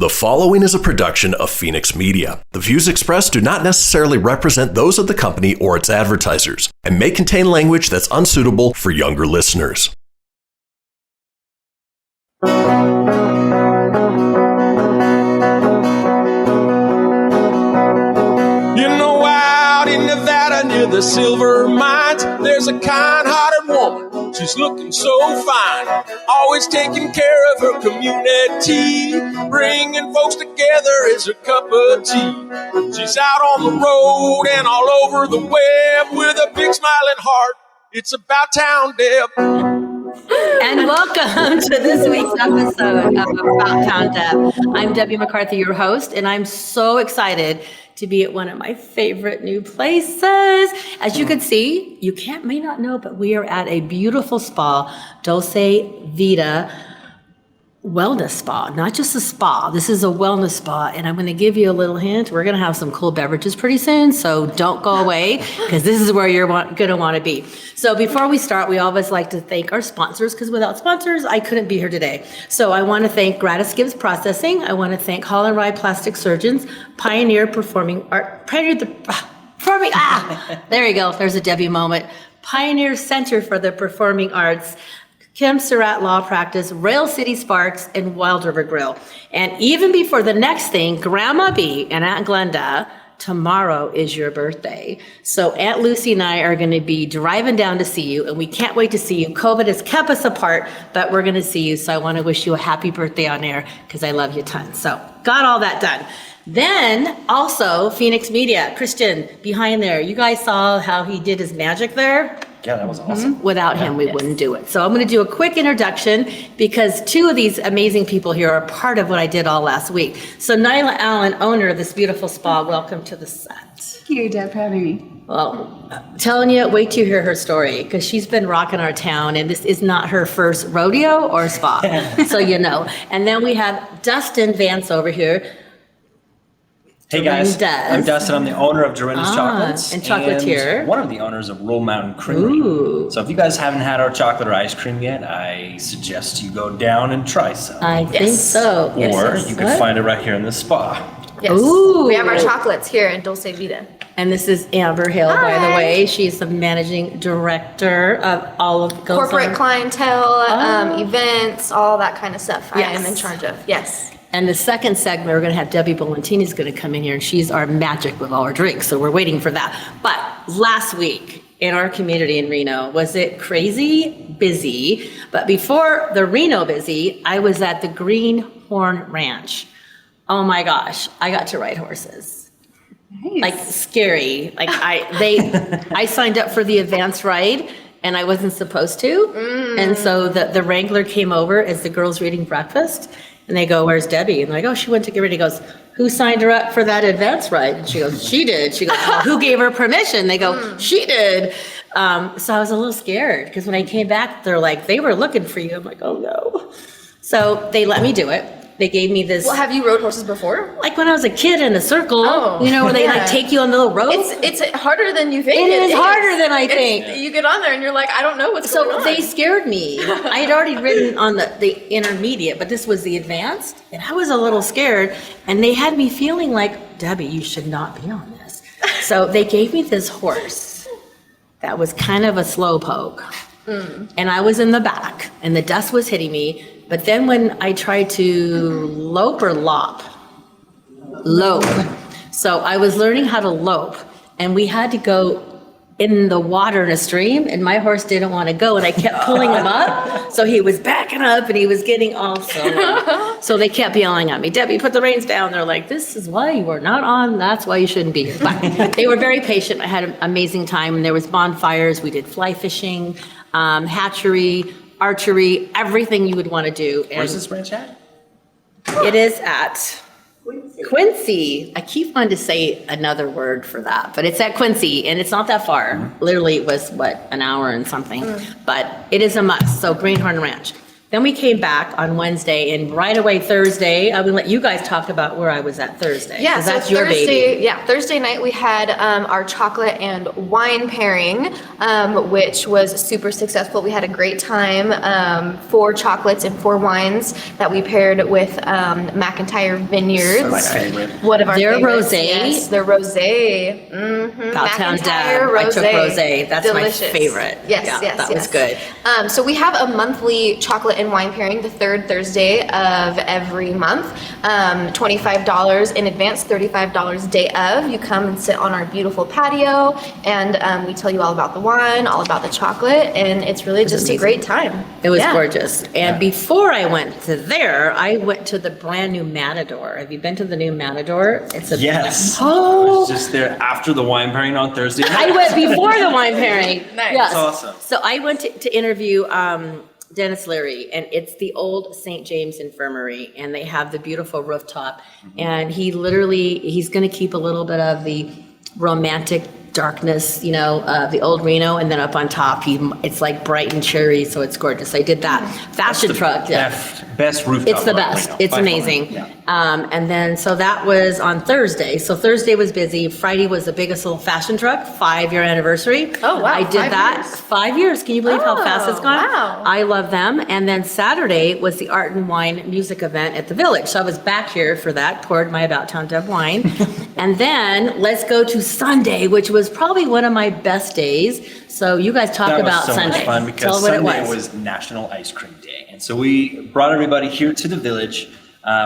The following is a production of Fenix Media. The views expressed do not necessarily represent those of the company or its advertisers and may contain language that's unsuitable for younger listeners. You know, out in Nevada near the silver mines, there's a kind-hearted woman. She's looking so fine, always taking care of her community. Bringing folks together is her cup of tea. She's out on the road and all over the web with a big smiling heart. It's about town, Deb. And welcome to this week's episode of About Town Deb. I'm Debbie McCarthy, your host, and I'm so excited to be at one of my favorite new places. As you can see, may not know, but we are at a beautiful spa, Dolce Vita wellness spa, not just a spa. This is a wellness spa, and I'm going to give you a little hint. We're going to have some cool beverages pretty soon, so don't go away because this is where you're going to want to be. So before we start, we always like to thank our sponsors because without sponsors, I couldn't be here today. So I want to thank GratisGives Processing. I want to thank Hale and Wrye Plastic Surgeons, Pioneer Performing Art, there you go. There's a Debbie moment. Pioneer Center for the Performing Arts, Kim Surratt Law Practice, Rail City Sparks, and Wild River Grille. And even before the next thing, Grandma B and Aunt Glenda, tomorrow is your birthday. So Aunt Lucy and I are going to be driving down to see you, and we can't wait to see you. COVID has kept us apart, but we're going to see you. So I want to wish you a happy birthday on air because I love you tons. So got all that done. Then also Fenix Media, Christian behind there. You guys saw how he did his magic there? Yeah, that was awesome. Without him, we wouldn't do it. So I'm going to do a quick introduction because two of these amazing people here are part of what I did all last week. So Nyla Allen, owner of this beautiful spa, welcome to the set. Thank you, Deb, for having me. Well, I'm telling you, wait till you hear her story because she's been rocking our town and this is not her first rodeo or spa. So you know. And then we have Dustin Vance over here. Hey guys, I'm Dustin. I'm the owner of Dorinda's Chocolates. And chocolatier. And one of the owners of Roll Mountain Creamery. Ooh. So if you guys haven't had our chocolate or ice cream yet, I suggest you go down and try some. I think so. Or you can find it right here in the spa. Yes. Ooh. We have our chocolates here in Dolce Vita. And this is Amber Hale, by the way. She's the managing director of all of corporate clientele, events, all that kind of stuff. Yes. I am in charge of. Yes. And the second segment, we're going to have Debbie Bullentini is going to come in here, and she's our magic with all our drinks. So we're waiting for that. But last week in our community in Reno, was it crazy busy? But before the Reno busy, I was at the Greenhorn Ranch. Oh my gosh, I got to ride horses. Nice. Like scary. Like I signed up for the advanced ride and I wasn't supposed to. And so the wrangler came over as the girls were eating breakfast. And they go, where's Debbie? And they're like, oh, she went to get ready. He goes, who signed her up for that advance ride? And she goes, she did. She goes, well, who gave her permission? They go, she did. So I was a little scared because when I came back, they're like, they were looking for you. I'm like, oh no. So they let me do it. They gave me this. Well, have you rode horses before? Like when I was a kid in a circle, where they like take you on the little rope. It's harder than you think. It is harder than I think. You get on there and you're like, I don't know what's going on. So they scared me. I had already ridden on the intermediate, but this was the advanced, and I was a little scared. And they had me feeling like, Debbie, you should not be on this. So they gave me this horse that was kind of a slow poke. And I was in the back, and the dust was hitting me. But then when I tried to lope. So I was learning how to lope, and we had to go in the water in a stream, and my horse didn't want to go, and I kept pulling him up. So he was backing up, and he was getting all slow. So they kept yelling at me, Debbie, put the reins down. They're like, this is why you are not on. That's why you shouldn't be here. But they were very patient. I had an amazing time, and there was bonfires. We did fly fishing, hatchery, archery, everything you would want to do. And where's this ranch at? It is at Quincy. I keep wanting to say another word for that, but it's at Quincy, and it's not that far. Literally, it was, an hour and something. But it is a must. So Greenhorn Ranch. Then we came back on Wednesday, and right away Thursday, I will let you guys talk about where I was at Thursday. Yeah, 'cause so that's your Thursday, baby. yeah, Thursday night we had our chocolate and wine pairing, which was super successful. We had a great time. 4 chocolates and 4 wines that we paired with McIntyre Vineyards. My favorite. One of our Their favorites. rosé. Yes, their rosé. Mm-hmm. About Town McIntyre Deb. I took rosé. That's Delicious. my favorite. Yes, Yeah, yes, that yes. was good. So we have a monthly chocolate and wine pairing the 3rd Thursday of every month. $25 in advance, $35 day of. You come and sit on our beautiful patio, and we tell you all about the wine, all about the chocolate, and it's really just a great time. It was Yeah. gorgeous. And before I went to there, I went to the brand new Matador. Have you been to the new Matador? It's a Yes. I Oh, was just there after the wine pairing on Thursday night. I went before the wine pairing. Nice. Yes. That's awesome. So I went to interview Dennis Leary, and it's the old St. James Infirmary, and they have the beautiful rooftop. And he's going to keep a little bit of the romantic darkness, the old Reno, and then up on top, it's like bright and cherry, so it's gorgeous. I did that fashion truck. Best rooftop. It's the bar best. right now, It's by far. amazing. Yeah. And then, so that was on Thursday. So Thursday was busy. Friday was the biggest little fashion truck, 5-year anniversary. Oh, wow, I did 5 that. years. 5 years. Can you believe how fast it's gone? Wow. I love them. And then Saturday was the Art and Wine music event at the Village. So I was back here for that, poured my About Town Deb wine. And then let's go to Sunday, which was probably one of my best days. So you guys talk That about was so Sunday. much fun Tell because what Sunday it was National Ice Cream Day. And so we brought everybody here to the Village.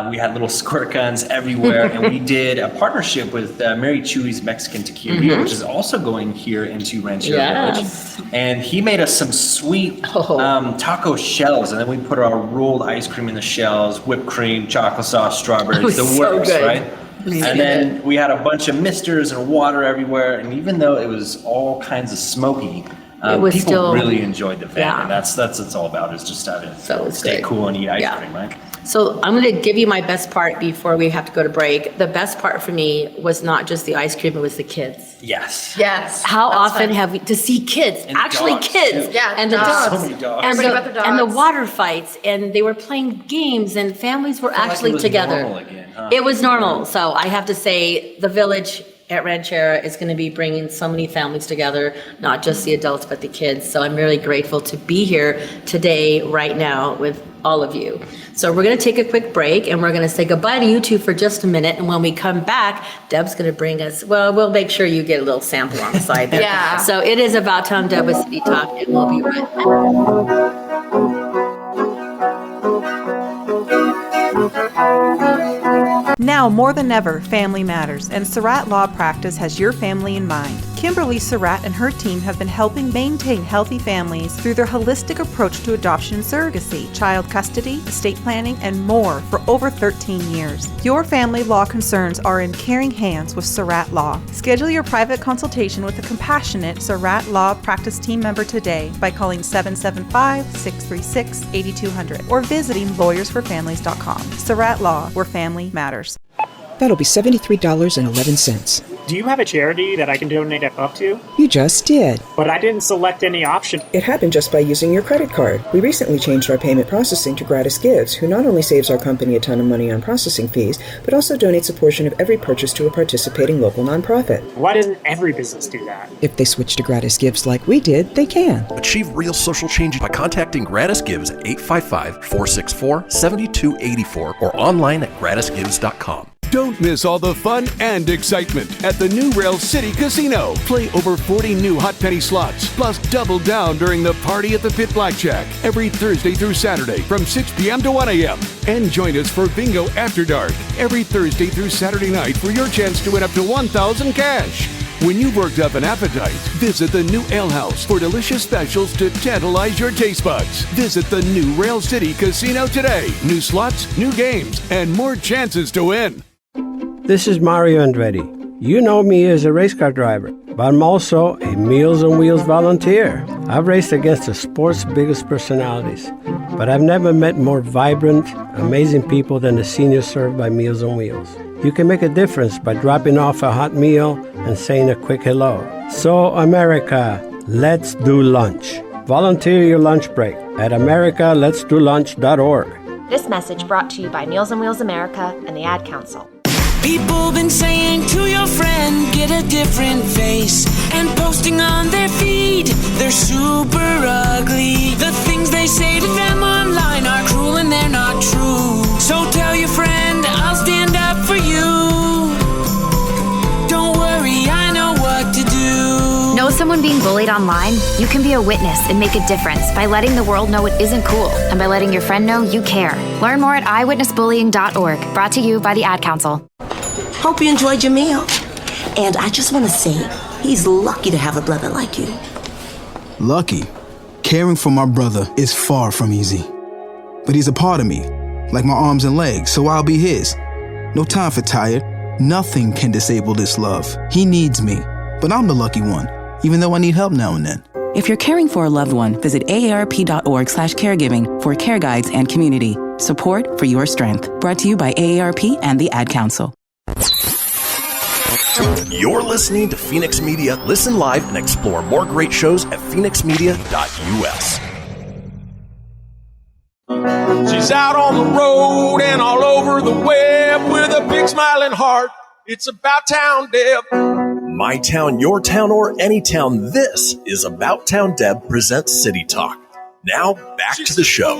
We had little squirt guns everywhere, and we did a partnership with Mary Chewy's Mexican Tequila, which is also going here into Ranchero Yes. Village. And he made us some sweet taco shells, and then we put our rolled ice cream in the shells, whipped cream, chocolate sauce, strawberries, was the so works, good. right? And then we had a bunch of misters and water everywhere, and even though it was all kinds of smoky, It was people still- really enjoyed the event, Yeah. and that's what it's all about, is just having So it's stay good. cool and eat ice Yeah. cream, right? So I'm going to give you my best part before we have to go to break. The best part for me was not just the ice cream, it was the kids. Yes. Yes. How That's often fun. have we, to see kids, And actually dogs, kids. too. Yeah, and the dogs. dogs. So many dogs. And Everybody the, about their and the dogs. water fights, and they were playing games, and families were like it actually was together. normal again, huh? It was normal. So I have to say, the Village at Ranchera is going to be bringing so many families together, not just the adults, but the kids. So I'm really grateful to be here today, right now, with all of you. So we're going to take a quick break, and we're going to say goodbye to you two for just a minute. And when we come back, Deb's going to bring us, well, we'll make sure you get a little sample on the side there. Yeah. So it is About Town Deb with City Talk, and we'll be right back. Now more than ever, family matters, and Surratt Law Practice has your family in mind. Kimberly Surratt and her team have been helping maintain healthy families through their holistic approach to adoption and surrogacy, child custody, estate planning, and more for over 13 years. Your family law concerns are in caring hands with Surratt Law. Schedule your private consultation with a compassionate Surratt Law Practice team member today by calling 775-636-8200 or visiting lawyersforfamilies.com. Surratt Law, where family matters. That'll be $73.11. Do you have a charity that I can donate a buck to? You just did. But I didn't select any option. It happened just by using your credit card. We recently changed our payment processing to GratisGives, who not only saves our company a ton of money on processing fees, but also donates a portion of every purchase to a participating local nonprofit. Why doesn't every business do that? If they switch to GratisGives like we did, they can. Achieve real social change by contacting GratisGives at 855-464-7284 or online at gratisgives.com. Don't miss all the fun and excitement at the new Rail City Casino. Play over 40 new hot penny slots, plus double down during the Party at the Pit Blackjack every Thursday through Saturday from 6 p.m. to 1 a.m. And join us for Bingo After Dark every Thursday through Saturday night for your chance to win up to $1,000 cash. When you've worked up an appetite, visit the new Ale House for delicious specials to tantalize your taste buds. Visit the new Rail City Casino today. New slots, new games, and more chances to win. This is Mario Andretti. You know me as a race car driver, but I'm also a Meals on Wheels volunteer. I've raced against the sport's biggest personalities, but I've never met more vibrant, amazing people than the seniors served by Meals on Wheels. You can make a difference by dropping off a hot meal and saying a quick hello. So, America, let's do lunch. Volunteer your lunch break at americaletsdolunch.org. This message brought to you by Meals on Wheels America and the Ad Council. People been saying to your friend, get a different face, and posting on their feed, they're super ugly. The things they say to them online are cruel and they're not true. So tell your friend, I'll stand up for you. Don't worry, I know what to do. Know someone being bullied online? You can be a witness and make a difference by letting the world know it isn't cool and by letting your friend know you care. Learn more at eyewitnessbullying.org. Brought to you by the Ad Council. Hope you enjoyed your meal. And I just want to say, he's lucky to have a brother like you. Lucky? Caring for my brother is far from easy. But he's a part of me, like my arms and legs, so I'll be his. No time for tired. Nothing can disable this love. He needs me, but I'm the lucky one, even though I need help now and then. If you're caring for a loved one, visit aarp.org/caregiving for care guides and community. Support for your strength. Brought to you by AARP and the Ad Council. You're listening to Fenix Media. Listen live and explore more great shows at phoenixmedia.us. She's out on the road and all over the web with a big smiling heart. It's About Town Deb. My town, your town, or any town. This is About Town Deb presents City Talk. Now, back to the show.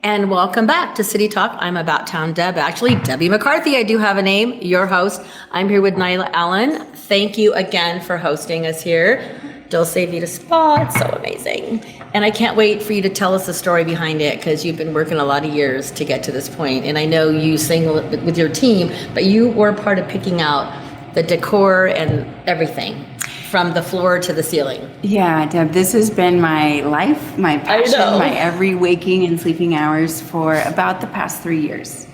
And welcome back to City Talk. I'm About Town Deb. Actually, Debbie McCarthy, I do have a name, your host. I'm here with Nyla Allen. Thank you again for hosting us here. Dolce, Vita Spa, it's so amazing. And I can't wait for you to tell us the story behind it because you've been working a lot of years to get to this point. And I know you sing with your team, but you were part of picking out the decor and everything from the floor to the ceiling. Yeah, Deb, this has been my life, my passion, my every waking and sleeping hours for about the past 3 years.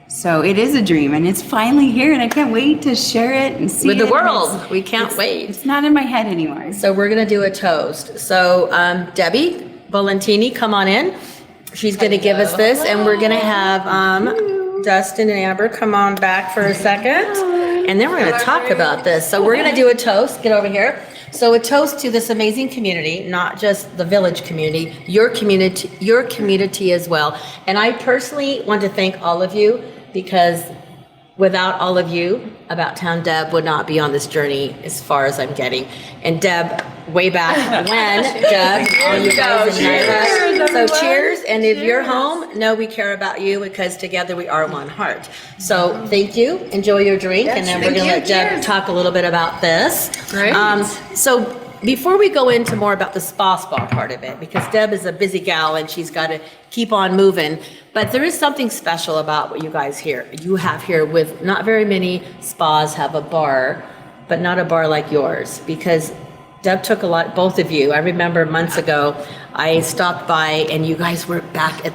So it is a dream, and it's finally here, and I can't wait to share it and see with it. The world. We can't wait. It's not in my head anymore. So we're going to do a toast. So Debbie Bullentini, come on in. She's going to give us this, and we're going to have Dustin and Amber come on back for a second, and then we're going to talk about this. So we're going to do a toast. Get over here. So a toast to this amazing community, not just the village community, your community as well. And I personally want to thank all of you because without all of you, About Town Deb would not be on this journey as far as I'm getting. And Deb, way back when, Deb, all you guys and Nyla. So cheers. And if you're home, know we care about you because together we are one heart. So thank you. Enjoy your drink. Yes, and then we're going to let Deb talk a little bit about this. Great. So before we go into more about the spa part of it, because Deb is a busy gal and she's got to keep on moving, but there is something special about what you have here with not very many spas have a bar, but not a bar like yours, because Deb took both of you. I remember months ago, I stopped by and you guys were back at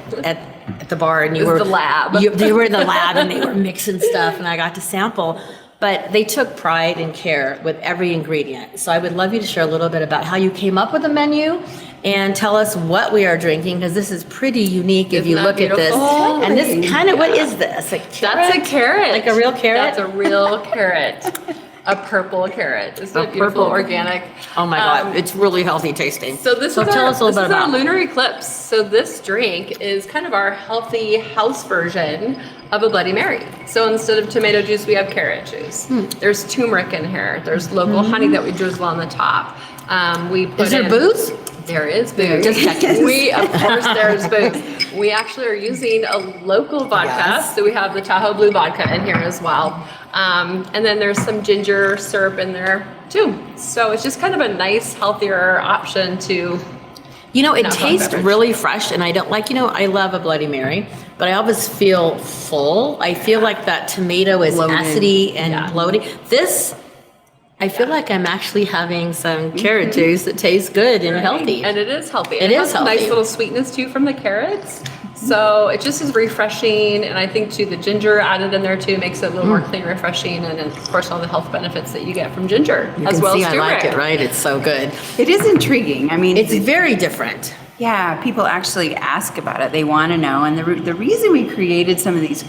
the bar and you were the lab. They were in the lab and they were mixing stuff and I got to sample. But they took pride and care with every ingredient. So I would love you to share a little bit about how you came up with the menu and tell us what we are drinking, because this is pretty unique if you look at this. And this kind of, what is this? A carrot? That's a carrot. Like a real carrot? That's a real carrot. A purple carrot. Isn't it beautiful, organic? Oh my God, it's really healthy tasting. So tell us a little bit about our lunar eclipse. So this drink is kind of our healthy house version of a Bloody Mary. So instead of tomato juice, we have carrot juice. There's turmeric in here. There's local honey that we drizzle on the top. Is there booze? There is booze. Just checking. Of course, there's booze. We actually are using a local vodka. So we have the Tahoe Blue vodka in here as well. And then there's some ginger syrup in there too. So it's just kind of a nice, healthier option to. It tastes really fresh, and I don't I love a Bloody Mary, but I always feel full. I feel like that tomato is acidy and bloating. This, I feel like I'm actually having some carrot juice that tastes good and healthy. And it is healthy. It is healthy. Nice little sweetness too from the carrots. So it just is refreshing, and I think too the ginger added in there too makes it a little more clean, refreshing, and then of course all the health benefits that you get from ginger as well as turmeric. I like it, right? It's so good. It is intriguing. I mean, it's very different. Yeah, people actually ask about it. They want to know. And the reason we created some of these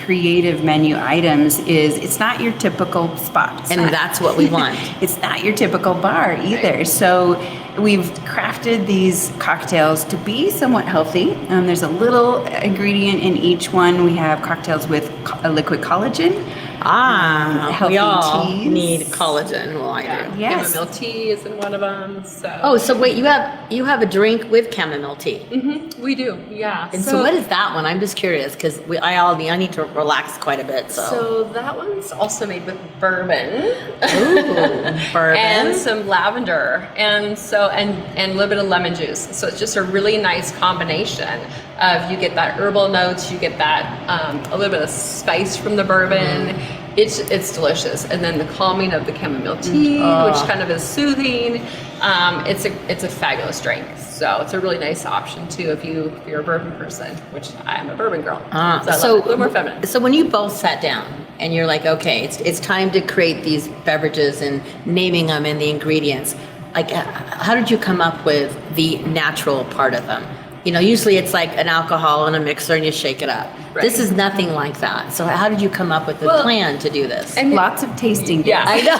creative menu items is it's not your typical spot. And that's what we want. It's not your typical bar either. So we've crafted these cocktails to be somewhat healthy. There's a little ingredient in each one. We have cocktails with a liquid collagen. Healthy we all teas. need collagen. Well, I do. Yes. Chamomile tea is in one of them. So. So wait, you have a drink with chamomile tea. Mm-hmm. We do, yeah. And so what is that one? I'm just curious because I need to relax quite a bit. So that one's also made with bourbon. Ooh, bourbon. And some lavender, and a little bit of lemon juice. So it's just a really nice combination of, you get that herbal notes, you get that a little bit of spice from the bourbon. It's delicious, and then the calming of the chamomile tea, which kind of is soothing. It's a fabulous drink. So it's a really nice option too if you're a bourbon person, which I am a bourbon girl. So I love it. A little more feminine. So when you both sat down and you're like, okay, it's time to create these beverages and naming them and the ingredients, like how did you come up with the natural part of them? Usually it's like an alcohol in a mixer and you shake it up. Right. This is nothing like that. So how did you come up with the plan to do this? And lots of tasting. Yeah, I know.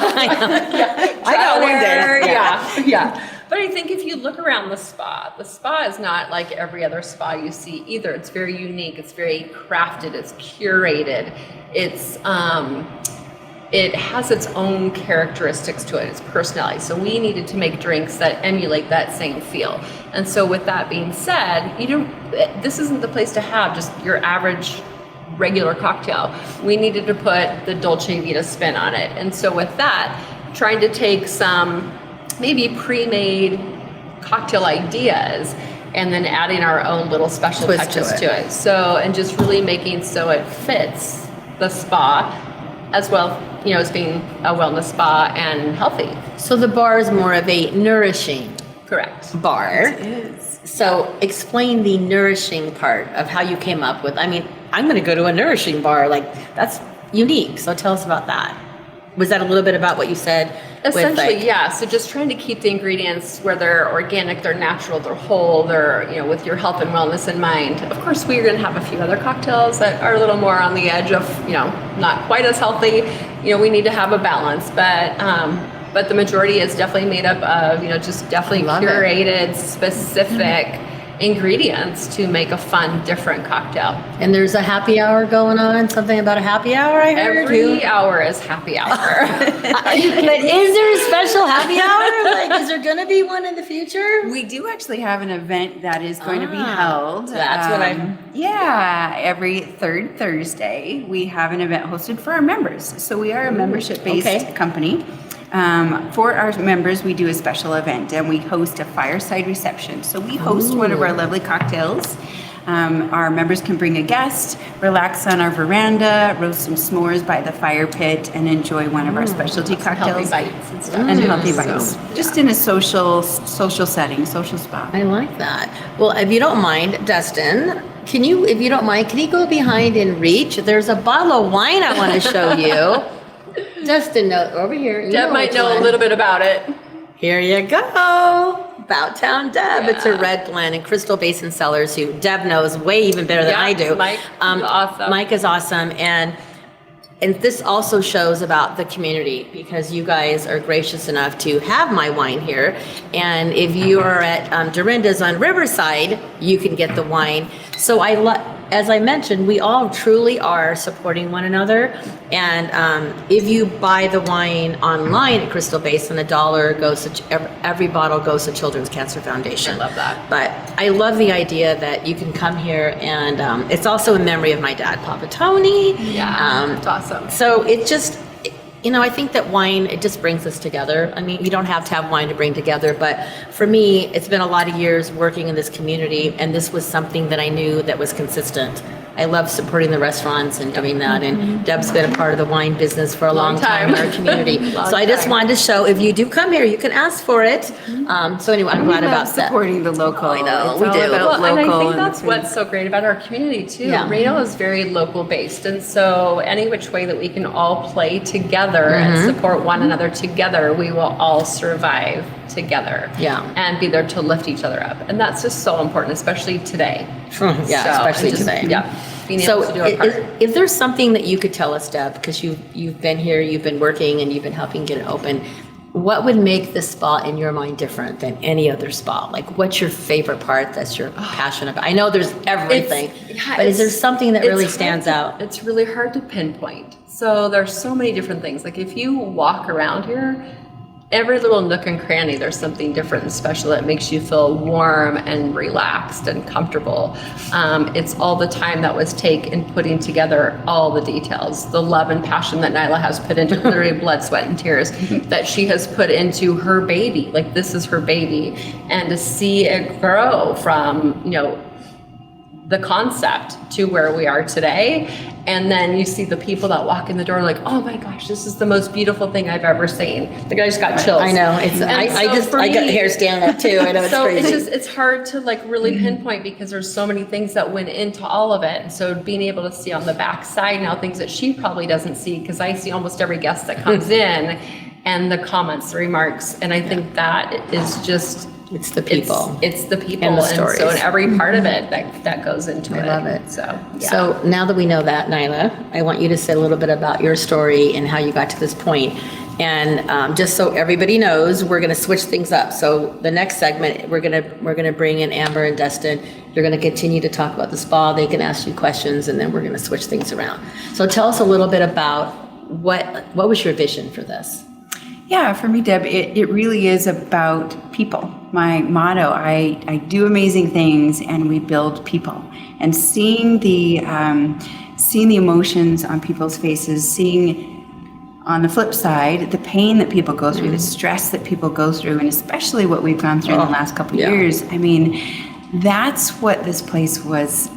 I got one day. Yeah. But I think if you look around the spa is not like every other spa you see either. It's very unique. It's very crafted. It's curated. It has its own characteristics to it, its personality. So we needed to make drinks that emulate that same feel. And so with that being said, this isn't the place to have just your average regular cocktail. We needed to put the Dolce Vita spin on it. And so with that, trying to take some maybe pre-made cocktail ideas and then adding our own little special touches to it. So, and just really making so it fits the spa as well, as being a wellness spa and healthy. So the bar is more of a nourishing bar. It is. So explain the nourishing part of how you came up with, I'm going to go to a nourishing bar. Like, that's unique. So tell us about that. Was that a little bit about what you said? Essentially, yeah. So just trying to keep the ingredients where they're organic, they're natural, they're whole, they're, with your health and wellness in mind. Of course, we're going to have a few other cocktails that are a little more on the edge of, not quite as healthy. We need to have a balance, but the majority is definitely made up of, just definitely curated, specific ingredients to make a fun, different cocktail. And there's a happy hour going on, something about a happy hour I heard? Every hour is happy hour. But is there a special happy hour? Like, is there going to be one in the future? We do actually have an event that is going to be held. That's what every third Thursday, we have an event hosted for our members. So we are a membership-based company. For our members, we do a special event and we host a fireside reception. So we host one of our lovely cocktails. Our members can bring a guest, relax on our veranda, roast some s'mores by the fire pit, and enjoy one of our specialty cocktails. Healthy bites and stuff. And healthy bites. Just in a social setting, social spa. I like that. Well, if you don't mind, Dustin, can you go behind and reach? There's a bottle of wine I want to show you. Dustin, over here. Deb might know a little bit about it. Here you go. About Town Deb. Yeah. It's a red blend, and Crystal Basin Cellars, who Deb knows way even better than I do. Mike, awesome. Mike is awesome, and this also shows about the community because you guys are gracious enough to have my wine here. And if you are at Dorinda's on Riverside, you can get the wine. So as I mentioned, we all truly are supporting one another. And if you buy the wine online at Crystal Basin, $1 goes to every bottle goes to Children's Cancer Foundation. I love that. But I love the idea that you can come here, and it's also in memory of my dad, Papa Tony. Yeah, it's awesome. So it just, I think that wine, it just brings us together. You don't have to have wine to bring together, but for me, it's been a lot of years working in this community, and this was something that I knew that was consistent. I love supporting the restaurants and doing that, and Deb's been a part of the wine business for a long time in our community. So I just wanted to show, if you do come here, you can ask for it. So anyway, I'm glad about that. Supporting the local. I know, it's we all do. About Well, local, and I think that's what's so great about our community too. Yeah. Reno is very local based, and so any which way that we can all play together and support one another together, we will all survive together. Yeah. And be there to lift each other up, and that's just so important, especially today. Especially today. Yeah. Being So able to do our part. if there's something that you could tell us, Deb, because you've been here, you've been working, and you've been helping get it open, what would make this spa in your mind different than any other spa? Like, what's your favorite part that you're passionate about? I know there's everything, but is there something that really stands out? It's really hard to pinpoint. So there's so many different things. Like if you walk around here, every little nook and cranny, there's something different and special that makes you feel warm and relaxed and comfortable. It's all the time that was taken putting together all the details, the love and passion that Nyla has put into literally blood, sweat, and tears that she has put into her baby. Like this is her baby. And to see it grow from, the concept to where we are today. And then you see the people that walk in the door like, oh my gosh, this is the most beautiful thing I've ever seen. Like I just got chills. I know. I got hair standing up too. I know it's so crazy. It's hard to like really pinpoint because there's so many things that went into all of it. And so being able to see on the back side now things that she probably doesn't see, because I see almost every guest that comes in and the comments, the remarks. And I think that is just, it's the people. It's the people. And the stories. So in every part of it that goes into it. I love it. So, yeah. So now that we know that, Nyla, I want you to say a little bit about your story and how you got to this point. And just so everybody knows, we're going to switch things up. So the next segment, we're going to bring in Amber and Dustin. You're going to continue to talk about the spa. They can ask you questions, and then we're going to switch things around. So tell us a little bit about what was your vision for this? Yeah, for me, Deb, it really is about people. My motto, I do amazing things and we build people. And seeing the emotions on people's faces, seeing on the flip side, the pain that people go through, the stress that people go through, and especially what we've gone through in the last couple of years. I mean, that's what this place was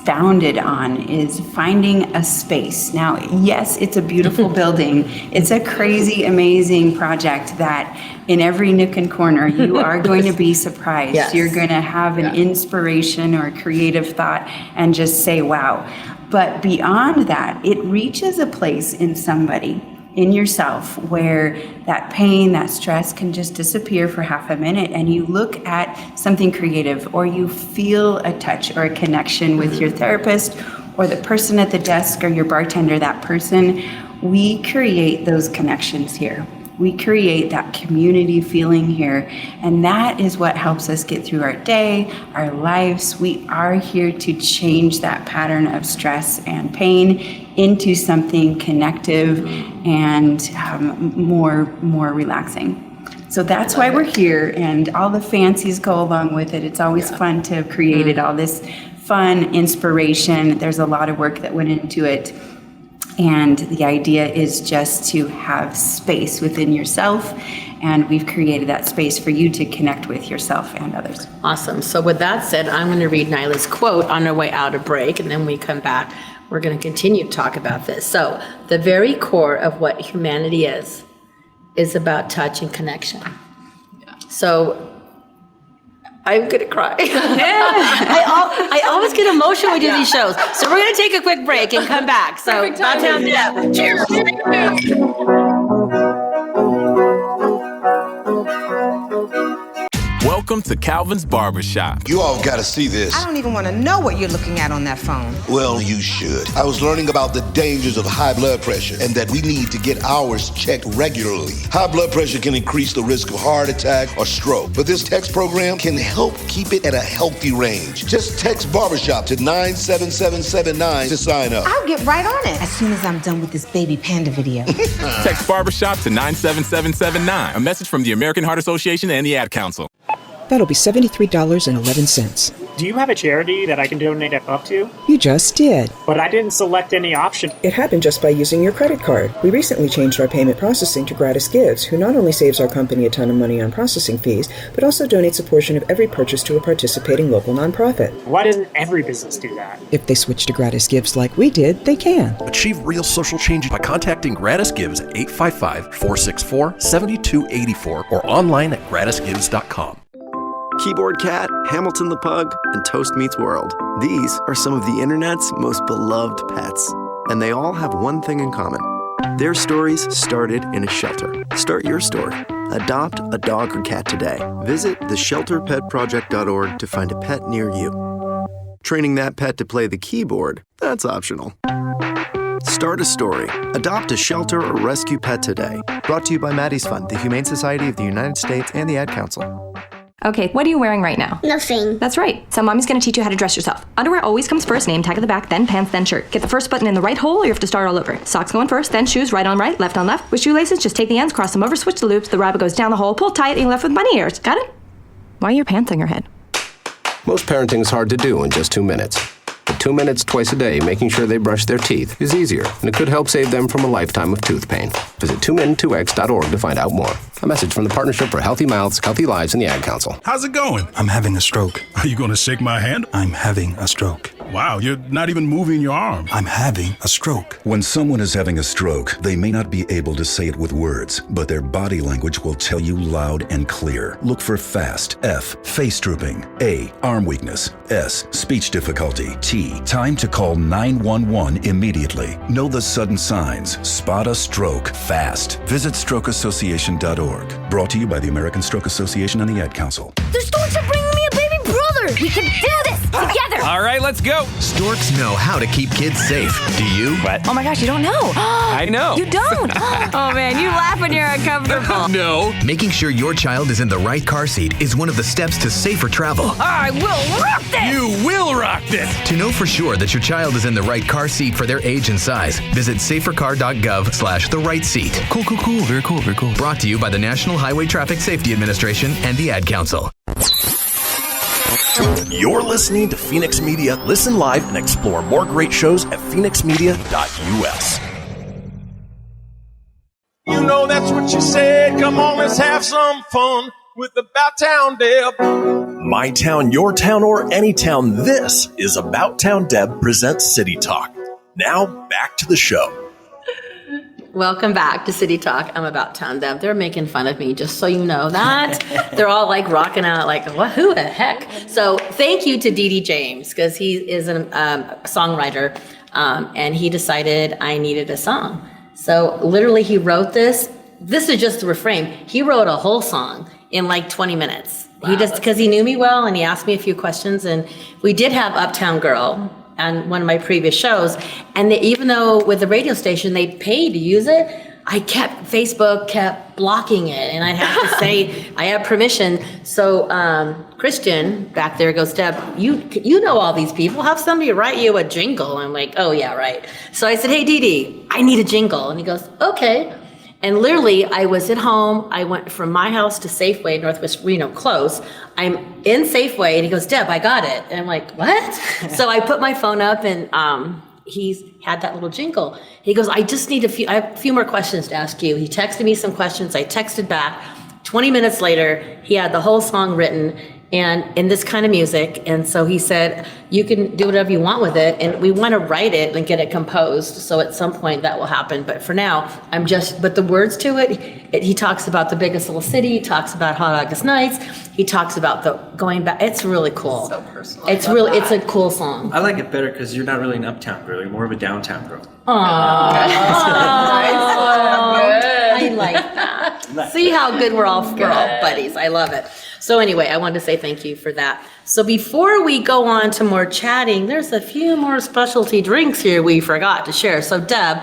founded on, is finding a space. Now, yes, it's a beautiful building. It's a crazy, amazing project that in every nook and corner, you are going to be surprised. Yes. You're going to have an inspiration or a creative thought and just say, wow. But beyond that, it reaches a place in somebody, in yourself, where that pain, that stress can just disappear for half a minute, and you look at something creative, or you feel a touch or a connection with your therapist or the person at the desk or your bartender, that person. We create those connections here. We create that community feeling here, and that is what helps us get through our day, our lives. We are here to change that pattern of stress and pain into something connective and more relaxing. So that's why we're here, and all the fancies go along with it. It's always fun to have created all this fun inspiration. There's a lot of work that went into it. And the idea is just to have space within yourself, and we've created that space for you to connect with yourself and others. Awesome. So with that said, I'm going to read Nyla's quote on our way out of break, and then when we come back, we're going to continue to talk about this. So the very core of what humanity is about touch and connection. Yeah. So I'm going to cry. I always get emotional when we do these shows. So we're going to take a quick break and come back. So cheers. Welcome to Calvin's Barbershop. You all got to see this. I don't even want to know what you're looking at on that phone. Well, you should. I was learning about the dangers of high blood pressure and that we need to get ours checked regularly. High blood pressure can increase the risk of heart attack or stroke, but this text program can help keep it at a healthy range. Just text Barbershop to 97779 to sign up. I'll get right on it as soon as I'm done with this baby panda video. Text Barbershop to 97779. A message from the American Heart Association and the Ad Council. That'll be $73.11. Do you have a charity that I can donate up to? You just did. But I didn't select any option. It happened just by using your credit card. We recently changed our payment processing to GratisGives, who not only saves our company a ton of money on processing fees, but also donates a portion of every purchase to a participating local nonprofit. Why doesn't every business do that? If they switch to GratisGives like we did, they can. Achieve real social change by contacting GratisGives at 855-464-7284 or online at gratisgives.com. Keyboard Cat, Hamilton the Pug, and Toast Meets World. These are some of the internet's most beloved pets. And they all have one thing in common. Their stories started in a shelter. Start your story. Adopt a dog or cat today. Visit theshelterpetproject.org to find a pet near you. Training that pet to play the keyboard, that's optional. Start Start a story. Adopt a shelter or rescue pet today. Brought to you by Maddie's Fund, the Humane Society of the United States, and the Ad Council. Okay, what are you wearing right now? Nothing. That's right. So mommy's gonna teach you how to dress yourself. Underwear always comes first, name tag at the back, then pants, then shirt. Get the first button in the right hole or you have to start all over. Socks going first, then shoes, right on right, left on left. With shoelaces, just take the ends, cross them over, switch the loops, the rabbit goes down the hole, pull tight, and you're left with bunny ears. Got it? Why are your pants on your head? Most parenting is hard to do in just 2 minutes. But 2 minutes twice a day making sure they brush their teeth is easier, and it could help save them from a lifetime of tooth pain. Visit 2min2x.org to find out more. A message from the Partnership for Healthy Mouths, Healthy Lives, and the Ad Council. How's it going? I'm having a stroke. Are you going to shake my hand? I'm having a stroke. Wow, you're not even moving your arm. I'm having a stroke. When someone is having a stroke, they may not be able to say it with words, but their body language will tell you loud and clear. Look for FAST. F, face drooping. A, arm weakness. S, speech difficulty. T, time to call 911 immediately. Know the sudden signs. Spot a stroke fast. Visit strokeassociation.org. Brought to you by the American Stroke Association and the Ad Council. The storks are bringing me a baby brother. We can do this together. All right, let's go. Storks know how to keep kids safe. Do you? What? Oh my gosh, you don't know. I know. You don't. Oh man, you laugh when you're uncomfortable. No. Making sure your child is in the right car seat is one of the steps to safer travel. I will rock this. You will rock this. To know for sure that your child is in the right car seat for their age and size, visit safercar.gov/the right seat. Cool. Very cool. Brought to you by the National Highway Traffic Safety Administration and the Ad Council. You're listening to Fenix Media. Listen live and explore more great shows at phoenixmedia.us. You know that's what you said. Come on, let's have some fun with About Town Deb. My town, your town, or any town, this is About Town Deb presents City Talk. Now, back to the show. Welcome back to City Talk. I'm About Town Deb. They're making fun of me, just so you know that. They're all like rocking out like, what? Who the heck? So thank you to Dee James, because he is a songwriter, and he decided I needed a song. So literally he wrote this. This is just the refrain. He wrote a whole song in like 20 minutes. Wow. He just, because he knew me well and he asked me a few questions, and we did have Uptown Girl on one of my previous shows, and even though with the radio station they paid to use it, Facebook kept blocking it, and I have to say I have permission. So Christian back there goes, Deb, you know all these people, have somebody write you a jingle. I'm like, oh yeah, right. So I said, hey Dee, I need a jingle, and he goes, okay. And literally, I was at home. I went from my house to Safeway, Northwest Reno, close. I'm in Safeway, and he goes, Deb, I got it. And I'm like, what? So I put my phone up, and he's had that little jingle. He goes, I have a few more questions to ask you. He texted me some questions. I texted back. 20 minutes later, he had the whole song written and in this kind of music. And so he said, you can do whatever you want with it. And we want to write it and get it composed. So at some point that will happen. But for now, but the words to it, he talks about the biggest little city. He talks about hot August nights. He talks about the going back. It's really cool. So personal. It's a cool song. I like it better because you're not really an uptown girl. You're more of a downtown girl. I like that. Nice. See how good we're all buddies. I love it. So anyway, I wanted to say thank you for that. So before we go on to more chatting, there's a few more specialty drinks here we forgot to share. So Deb,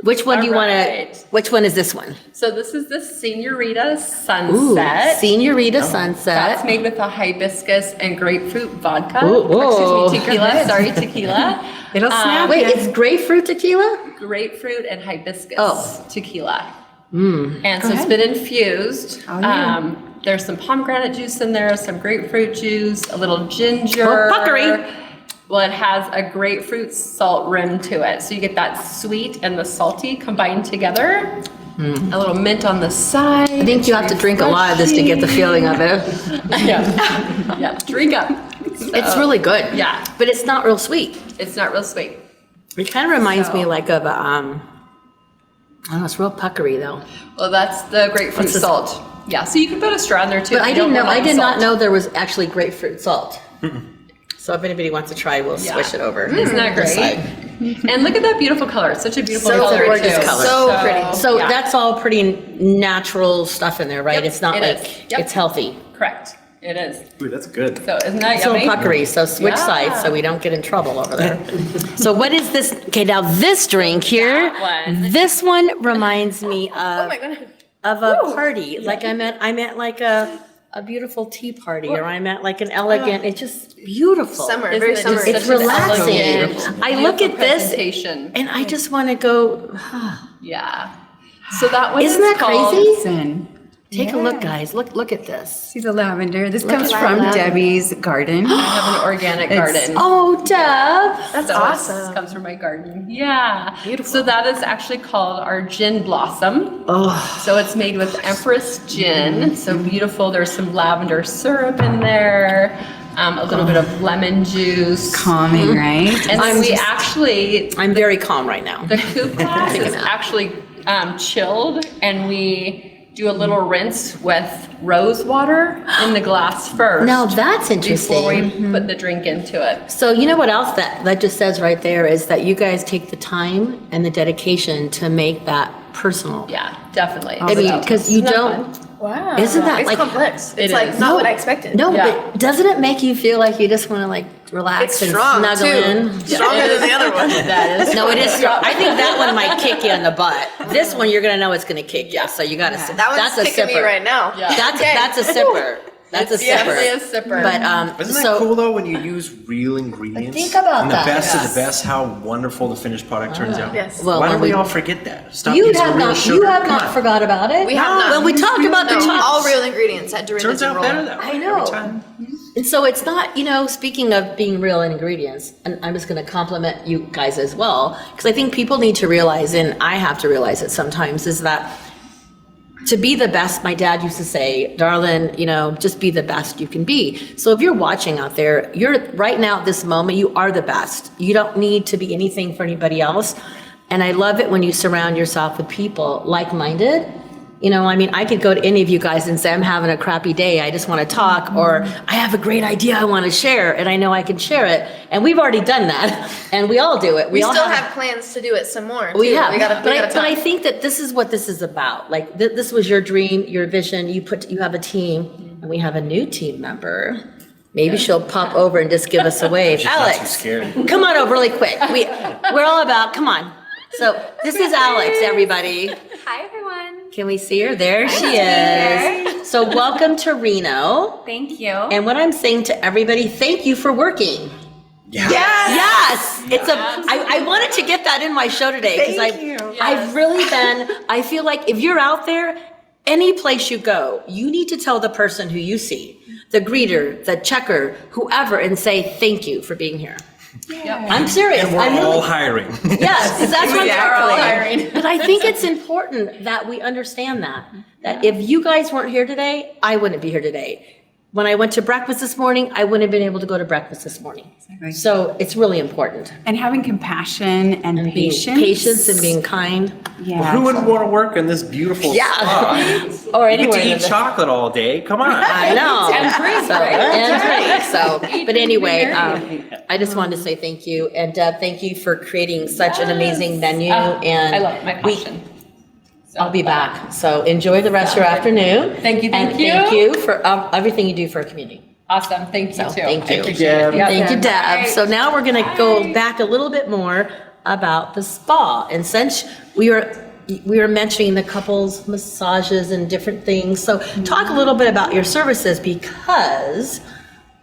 which one do you want to, which one is this one? So this is the Senorita Sunset. Ooh, Senorita Sunset. That's made with a hibiscus and grapefruit vodka. Ooh. Excuse me, tequila. Sorry, tequila. It'll snap. Wait, it's grapefruit tequila? Grapefruit and hibiscus tequila. And so it's been infused. Oh, yeah. There's some pomegranate juice in there, some grapefruit juice, a little ginger. Puckery. Well, it has a grapefruit salt rim to it. So you get that sweet and the salty combined together. A little mint on the side. I think you have to drink a lot of this to get the feeling of it. Yeah, drink up. So, it's really good. Yeah. But it's not real sweet. It's not real sweet. It kind of reminds me like of I don't know, it's real puckery though. Well, that's the grapefruit salt. Yeah, so you can put a straw in there too. But I did not know there was actually grapefruit salt. So if anybody wants to try, we'll switch it over. Isn't that great? And look at that beautiful color. It's such a beautiful color. Gorgeous color. So pretty. So that's all pretty natural stuff in there, right? It's not it's healthy. Correct. It is. Ooh, that's good. So isn't that So yummy? puckery, so switch Yeah. sides so we don't get in trouble over there. So what is this? Okay, now this drink here, this one reminds me of a party. Like I'm at like a beautiful tea party, or I'm at like an elegant. It's just beautiful. Summer, Isn't very it summer. just It's such an relaxing. elegant, I look at this presentation. and I just want to go. Yeah. So that one Isn't is that called, crazy? Take a look, guys. Look at this. See the lavender? This Look comes at from that. Debbie's garden. I have an organic garden. Oh, Deb. That's So awesome. This comes from my garden. Yeah. Beautiful. So that is actually called our gin blossom. Oh. So it's made with Empress gin. So beautiful. There's some lavender syrup in there. A little bit of lemon juice. Calming, right? And then I'm very calm right now. The coupe glass is actually chilled, and we do a little rinse with rose water in the glass first. Now that's interesting. Before we put the drink into it. So you know what else that just says right there is that you guys take the time and the dedication to make that personal. Yeah, definitely. I mean, because you don't. Wow. Isn't that it's like complex? It's It like is. not what I expected. No, Yeah. but doesn't it make you feel like you just want to like relax It's and strong, snuggle too. in? Stronger than the other one. That is. No, it is strong. I think that one might kick you in the butt. This one you're gonna know it's gonna kick you, so you gotta. That one's That's a kicking me sipper. right now. Yeah. That's a sipper. That's a It's sipper. definitely a sipper. But Isn't that so cool though when you use real ingredients? Think about and the that. best of Yes. the best, how wonderful the finished product turns out. Yes. Well, Why don't when we we- all forget that? Stop you using have real not. sugar. You have Come not on. forgot about it. We have not. When we talk about the No, chops, all real ingredients at Dorinda's Turns out Roll. better that way. I know. Every time. And so it's not, speaking of being real in ingredients, and I'm just going to compliment you guys as well, because I think people need to realize, and I have to realize it sometimes, is that to be the best, my dad used to say, darling, just be the best you can be. So if you're watching out there, you're right now at this moment, you are the best. You don't need to be anything for anybody else. And I love it when you surround yourself with people like-minded. I could go to any of you guys and say, I'm having a crappy day, I just want to talk, or I have a great idea I want to share, and I know I can share it. And we've already done that, and we all do it. We all still have plans to do it some more. We too. have, We gotta, but we gotta I talk. think that this is what this is about. Like this was your dream, your vision. You have a team, and we have a new team member. Maybe she'll pop over and just give us a wave. She's not too Alex, scared. come on over really quick. We're all about. Come on. So this is Alex, everybody. Hi, everyone. Can we see her? There she is. So welcome to Reno. Thank you. And what I'm saying to everybody, thank you for working. Yeah. Yes. It's I wanted to get that in my show today because I've really been, I feel like if you're out there, any place you go, you need to tell the person who you see, the greeter, the checker, whoever, and say thank you for being here. Yep. I'm serious. And we're I'm all really- hiring. Yes, that's what We are all hiring. But I think it's important that we understand that if you guys weren't here today, I wouldn't be here today. When I went to breakfast this morning, I wouldn't have been able to go to breakfast this morning. So it's really important. And having compassion and patience. Patience and being kind. Yeah. Well, who wouldn't want to work in this beautiful spot? Or You get anywhere. to eat chocolate all day. Come on. I know. And drink, So, right? and drink. So, but anyway, I just wanted to say thank you. And Deb, thank you for creating such an amazing menu. And I love my passion. I'll be back. So enjoy the rest of your afternoon. Thank you. And thank you for everything you do for our community. Awesome. Thank you So, too. thank you. I appreciate it. Deb. Thank you, Deb. Bye. So now we're going to go back a little bit more about the spa. And since we were mentioning the couples massages and different things, so talk a little bit about your services because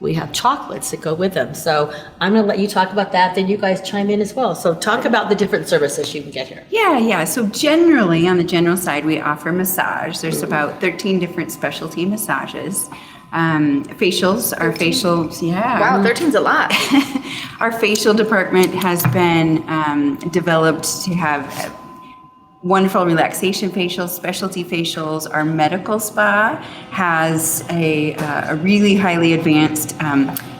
we have chocolates that go with them. So I'm going to let you talk about that, then you guys chime in as well. So talk about the different services you can get here. Yeah. So generally, on the general side, we offer massage. There's about 13 different specialty massages. Facials, our facials, yeah. Wow, 13's a lot. Our facial department has been developed to have wonderful relaxation facials, specialty facials. Our medical spa has a really highly advanced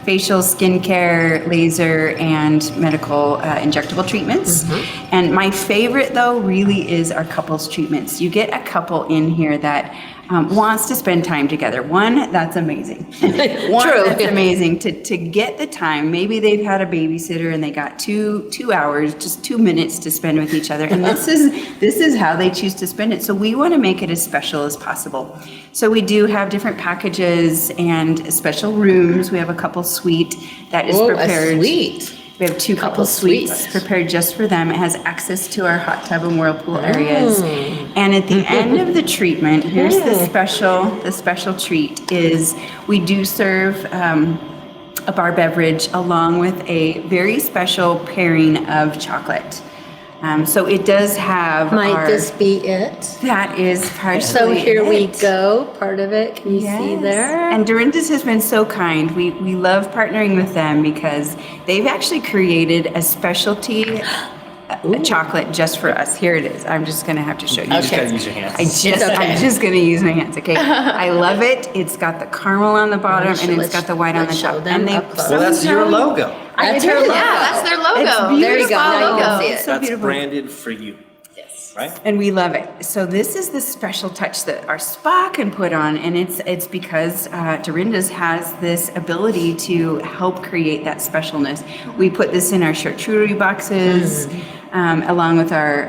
facial, skincare, laser, and medical injectable treatments. And my favorite, though, really is our couples treatments. You get a couple in here that wants to spend time together. One, that's amazing. That's amazing to get the time. Maybe they've had a babysitter and they got two hours, just 2 minutes to spend with each other. And this is how they choose to spend it. So we want to make it as special as possible. So we do have different packages and special rooms. We have a couple suite that is prepared. A suite. We have 2 couple suites prepared just for them. It has access to our hot tub and whirlpool areas. And at the end of the treatment, here's the special treat is we do serve a bar beverage along with a very special pairing of chocolate. So it does have Might this be it? That is partially So here we it. go. Part of it. Can you see there? And Dorinda's has been so kind. We love partnering with them because they've actually created a specialty chocolate just for us. Here it is. I'm just going to have to show you. You just gotta use your hands. I'm just going to use my hands. Okay. I love it. It's got the caramel on the bottom and it's got the white on the top. And Well, that's your logo. That's her logo. Yeah, that's their logo. It's beautiful. There you go. Now you can see it. It's so That's beautiful. branded for you. Yes. Right? And we love it. So this is the special touch that our spa can put on, and it's because Dorinda's has this ability to help create that specialness. We put this in our charcuterie boxes, along with our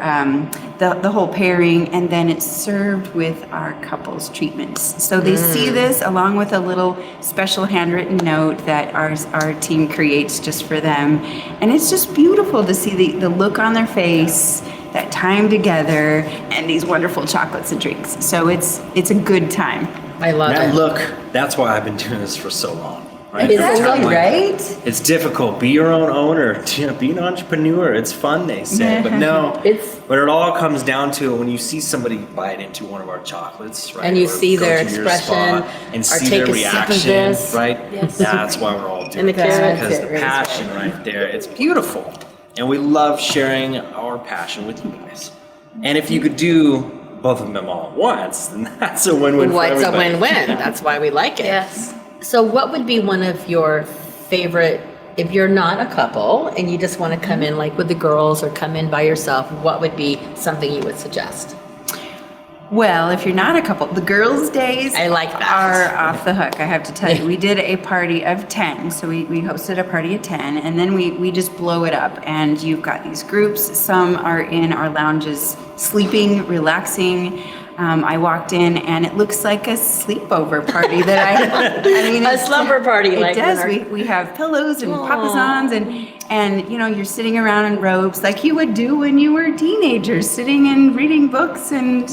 the whole pairing, and then it's served with our couples treatments. So they see this along with a little special handwritten note that our team creates just for them, and it's just beautiful to see the look on their face, that time together, and these wonderful chocolates and drinks. So it's a good time. I love it. Look, that's why I've been doing this for so long. Right? Exactly, right? It's difficult. Be your own owner. Be an entrepreneur. It's fun, they say. But no, but it all comes down to when you see somebody bite into one of our chocolates, right? And you or see go their to your expression, spa and or see take their a sip of reaction, this. right? Yes. That's why we're all doing And the this, carrots, because it the really passion right there, it's beautiful. And we love sharing our passion with you guys. And if you could do both of them all at once, then that's a win-win for What's a everybody. win-win? That's why we like it. Yes. So what would be one of your favorite, if you're not a couple and you just want to come in like with the girls or come in by yourself, what would be something you would suggest? Well, if you're not a couple, the girls' days I like that. are off the hook, I have to tell you. We did a party of 10, so we hosted a party of 10, and then we just blow it up, and you've got these groups. Some are in our lounges sleeping, relaxing. I walked in, and it looks like a sleepover party that I mean, A slumber party, It like does. when our- We have pillows and papassons, and you know, you're sitting around in robes like you would do when you were teenagers, sitting and reading books and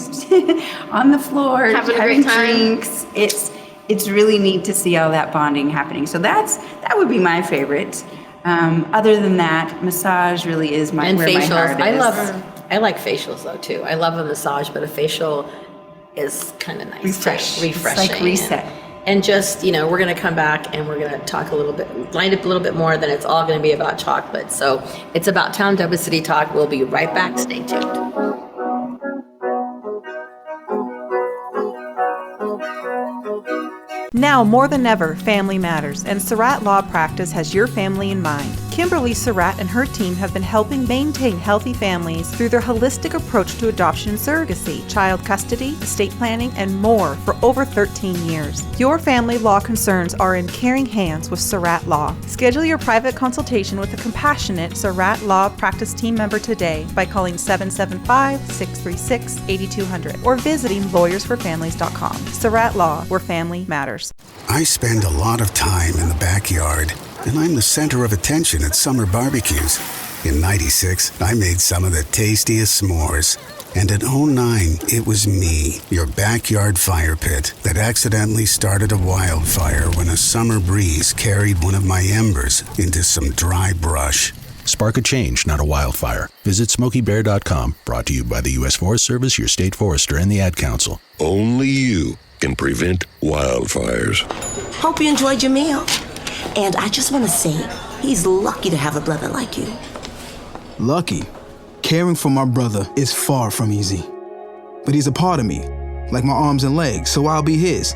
on the floor, Having a great time. drinks. It's really neat to see all that bonding happening. So that would be my favorite. Other than that, massage really is And where facials. my heart is. I like facials though too. I love a massage, but a facial is kind of nice. Refreshing. Refreshing. It's like reset. And just, you know, we're going to come back and we're going to talk a little bit, line up a little bit more than it's all going to be about chocolate. So it's about Town Debby City Talk. We'll be right back. Stay tuned. Now more than ever, family matters, and Surratt Law Practice has your family in mind. Kimberly Surratt and her team have been helping maintain healthy families through their holistic approach to adoption and surrogacy, child custody, estate planning, and more for over 13 years. Your family law concerns are in caring hands with Surratt Law. Schedule your private consultation with a compassionate Surratt Law Practice team member today by calling 775-636-8200 or visiting lawyersforfamilies.com. Surratt Law, where family matters. I spend a lot of time in the backyard, and I'm the center of attention at summer barbecues. In '96, I made some of the tastiest s'mores. And in '09, it was me, your backyard fire pit, that accidentally started a wildfire when a summer breeze carried one of my embers into some dry brush. Spark a change, not a wildfire. Visit SmokeyBear.com, brought to you by the U.S. Forest Service, your state forester, and the Ad Council. Only you can prevent wildfires. Hope you enjoyed your meal. And I just want to say, he's lucky to have a brother like you. Lucky? Caring for my brother is far from easy. But he's a part of me, like my arms and legs, so I'll be his.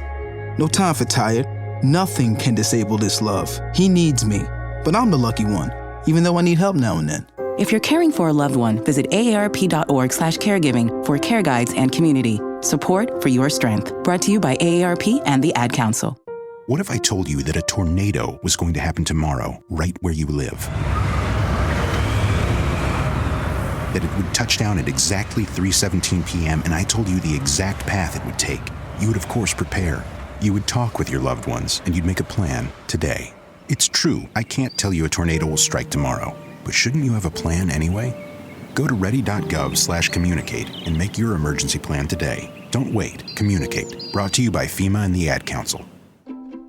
No time for tired. Nothing can disable this love. He needs me, but I'm the lucky one, even though I need help now and then. If you're caring for a loved one, visit aarp.org/caregiving for care guides and community. Support for your strength. Brought to you by AARP and the Ad Council. What if I told you that a tornado was going to happen tomorrow, right where you live? That it would touch down at exactly 3:17 p.m. and I told you the exact path it would take. You would, of course, prepare. You would talk with your loved ones, and you'd make a plan today. It's true, I can't tell you a tornado will strike tomorrow, but shouldn't you have a plan anyway? Go to ready.gov/communicate and make your emergency plan today. Don't wait. Communicate. Brought to you by FEMA and the Ad Council.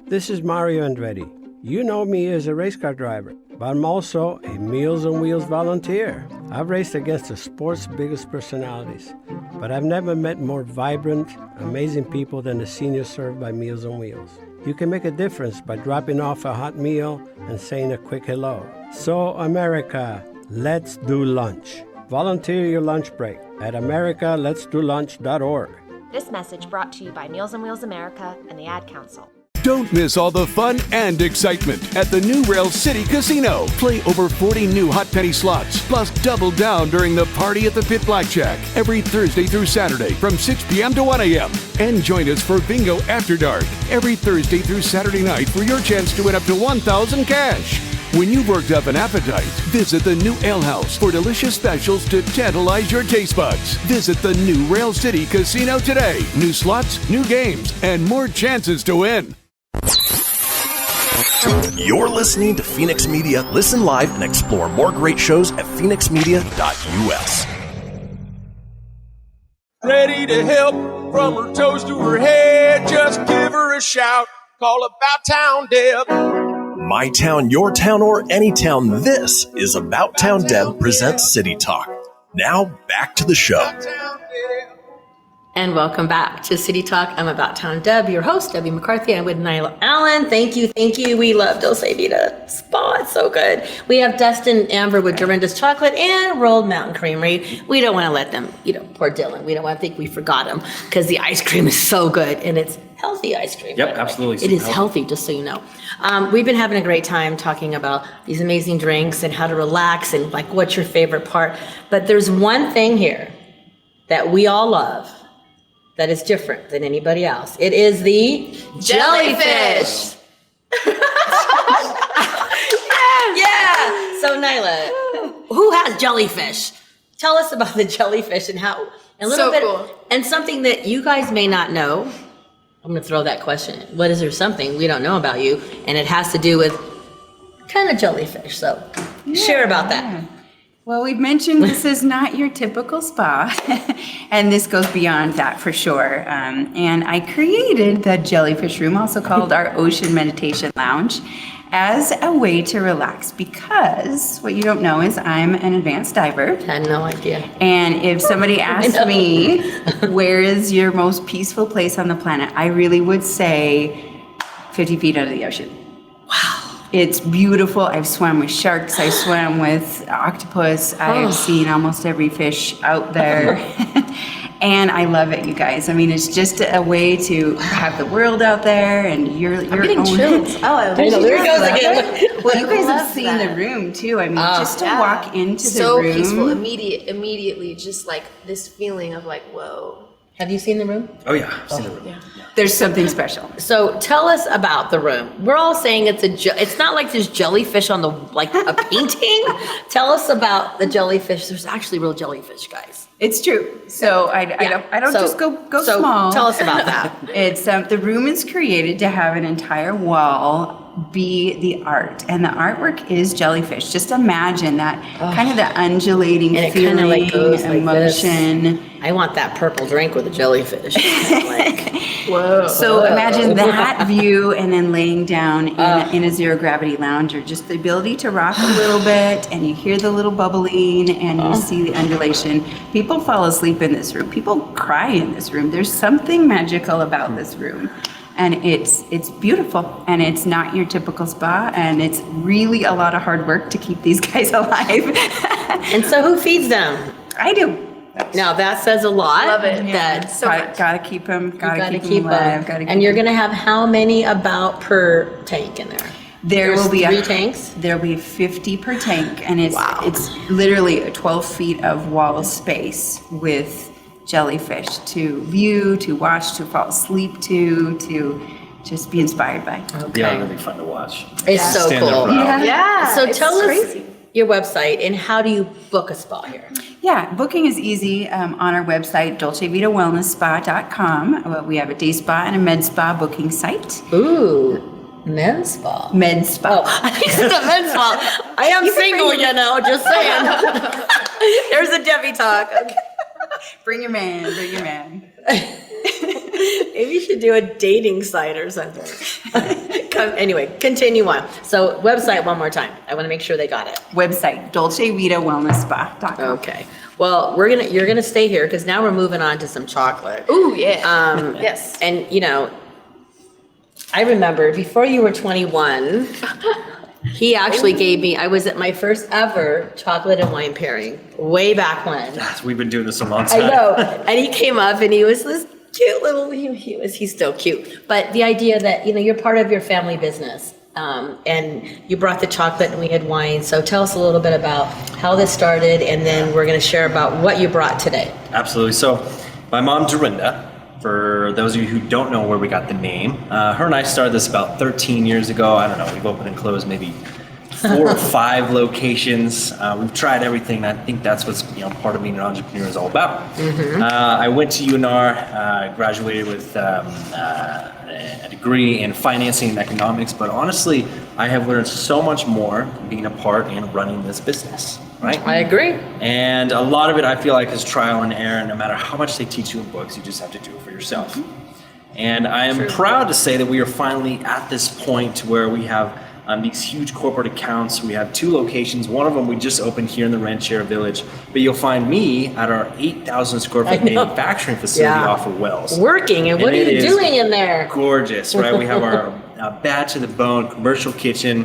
This is Mario Andretti. You know me as a race car driver, but I'm also a Meals on Wheels volunteer. I've raced against the sport's biggest personalities, but I've never met more vibrant, amazing people than the seniors served by Meals on Wheels. You can make a difference by dropping off a hot meal and saying a quick hello. So, America, let's do lunch. Volunteer your lunch break at americaletsdolunch.org. This message brought to you by Meals on Wheels America and the Ad Council. Don't miss all the fun and excitement at the new Rail City Casino. Play over 40 new hot penny slots, plus double down during the Party at the Pit Blackjack every Thursday through Saturday from 6 p.m. to 1 a.m. And join us for Bingo After Dark every Thursday through Saturday night for your chance to win up to $1,000 cash. When you've worked up an appetite, visit the new Ale House for delicious specials to tantalize your taste buds. Visit the new Rail City Casino today. New slots, new games, and more chances to win. You're listening to Fenix Media. Listen live and explore more great shows at phoenixmedia.us. Ready to help from her toes to her head. Just give her a shout. Call About Town Deb. My town, your town, or any town. This is About Town Deb presents City Talk. Now back to the show. And welcome back to City Talk. I'm About Town Deb, your host, Debbie McCarthy. I'm with Nyla Allen. Thank you. We love Dolce Vita Spa. It's so good. We have Dustin Amber with Dorinda's Chocolate and Rolled Mountain Creamery. We don't want to let them, poor Dylan. We don't want to think we forgot him because the ice cream is so good and it's healthy ice cream. Yep, absolutely. It is healthy, just so you know. We've been having a great time talking about these amazing drinks and how to relax and like what's your favorite part. But there's one thing here that we all love that is different than anybody else. It is the jellyfish. Yeah. So Nyla, who has jellyfish? Tell us about the jellyfish and how a little bit cool. And something that you guys may not know. I'm going to throw that question in. What is there something we don't know about you? And it has to do with kind of jellyfish. So share about that. Well, we've mentioned this is not your typical spa, and this goes beyond that for sure. And I created the Jellyfish Room, also called our Ocean Meditation Lounge, as a way to relax because what you don't know is I'm an advanced diver. I had no idea. And if somebody asked me, where is your most peaceful place on the planet, I really would say 50 feet under the ocean. Wow. It's beautiful. I've swam with sharks. I swam with octopus. I've seen almost every fish out there. And I love it, you guys. I mean, it's just a way to have the world out there and your I'm getting own. chills. Oh, there it goes again. Well, you guys have seen the room too. I mean, just to walk into the room. So peaceful, immediately, just like this feeling of like, whoa. Have you seen the room? Oh yeah, I've seen the room. Yeah. There's something special. So tell us about the room. We're all saying it's not like there's jellyfish on like a painting. Tell us about the jellyfish. There's actually real jellyfish, guys. It's true. So I don't just go small. Tell us about that. It's the room is created to have an entire wall be the art, and the artwork is jellyfish. Just imagine that kind of the undulating and feeling, it like goes emotion. Like I want that purple drink with a jellyfish. Like, whoa! So imagine that view, and then laying down in a zero gravity lounger. Just the ability to rock a little bit, and you hear the little bubbling, and you see the undulation. People fall asleep in this room. People cry in this room. There's something magical about this room. And it's beautiful, and it's not your typical spa, and it's really a lot of hard work to keep these guys alive. And so who feeds them? I do. Now that says a lot. Love it. That so gotta keep them. Gotta keep them alive. And you're gonna have how many about per tank in there? There's will be 3 tanks. There'll be 50 per tank, and it's literally 12 feet of wall space with jellyfish to view, to watch, to fall asleep to just be inspired by. They are really fun to watch. It's so Stand cool. up proud. Yeah. So it's tell crazy. us your website and how do you book a spa here? Yeah, booking is easy on our website, dolcevitawellnessspa.com. We have a day spa and a med spa booking site. Ooh, men's spa. Med spa. Oh, I think it's the men's spa. I am single, just saying. There's a Debby talk. Bring your man, bring your man. Maybe you should do a dating site or something. Anyway, continue on. So website one more time. I want to make sure they got it. Website, dolcevitawellnessspa.com. Okay. Well, you're gonna stay here because now we're moving on to some chocolate. Ooh, yeah. Yes. And I remember before you were 21, he actually gave me, I was at my first ever chocolate and wine pairing way back when. We've been doing this a long time. I know. And he came up and he was this cute little, he's still cute. But the idea that, you're part of your family business. And you brought the chocolate and we had wine. So tell us a little bit about how this started and then we're going to share about what you brought today. Absolutely. So my mom, Dorinda, for those of you who don't know where we got the name, her and I started this about 13 years ago. I don't know, we've opened and closed maybe 4 or 5 locations. We've tried everything. And I think that's what's part of being an entrepreneur is all about. Mm-hmm. I went to UNR, graduated with a degree in financing and economics, but honestly, I have learned so much more being a part and running this business. Right? I agree. And a lot of it I feel like is trial and error. No matter how much they teach you in books, you just have to do it for yourself. And I am proud to say that we are finally at this point where we have these huge corporate accounts. We have 2 locations. One of them we just opened here in the Ranchero Village, but you'll find me at our 8,000 square foot manufacturing facility off of Wells. Working, and what are you doing in there? Gorgeous, right? We have our bad to the bone commercial kitchen.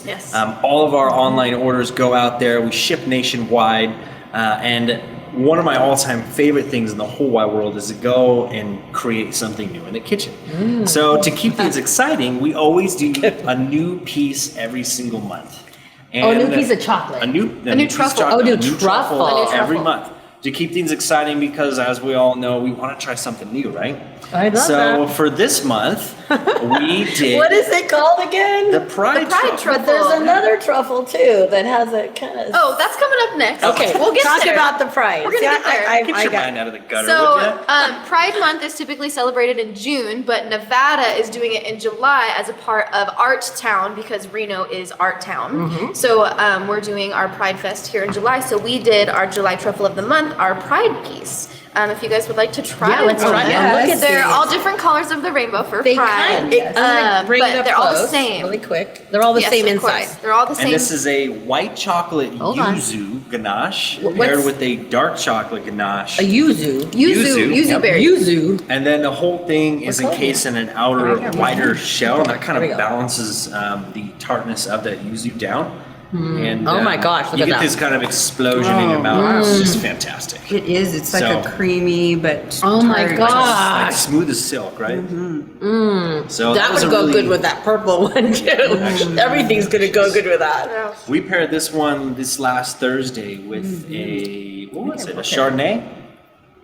Yes. All of our online orders go out there. We ship nationwide. And one of my all-time favorite things in the whole wide world is to go and create something new in the kitchen. So to keep things exciting, we always do a new piece every single month. And a new piece of chocolate. A new truffle. Oh, new truffle. Every month. To keep things exciting because, as we all know, we want to try something new, right? I love that. For this month, we did... What is it called again? The Pride Truffle. But there's another truffle, too, that has a kind of... Oh, that's coming up next. Okay, we'll get talk there. about the Pride. We're going to get there. Get your mind out of the gutter, So, would ya? Pride Month is typically celebrated in June, but Nevada is doing it in July as a part of Art Town because Reno is Art Town. Mm-hmm. So we're doing our Pride Fest here in July. So we did our July Truffle of the Month, our Pride piece. If you guys would like to try let's try it. Look Look at at they're these. all different colors of the rainbow for They Pride. kind of, But they're all the same. Really quick. They're all the same of course. inside. They're all the same. And this is a white chocolate yuzu ganache paired with a dark chocolate ganache. A yuzu. Yuzu berry. Yuzu. And then the whole thing is encased in an outer whiter shell that kind of balances the tartness of that yuzu down. And Oh my gosh, look you at get that. this kind of explosion in your mouth. It's just fantastic. It is. It's like a creamy but Oh my tart. gosh. Like smooth as silk, right? So That was would a go really- good with that purple one too. Everything's gonna go good with that. We paired this one this last Thursday with a, what was it, a Chardonnay?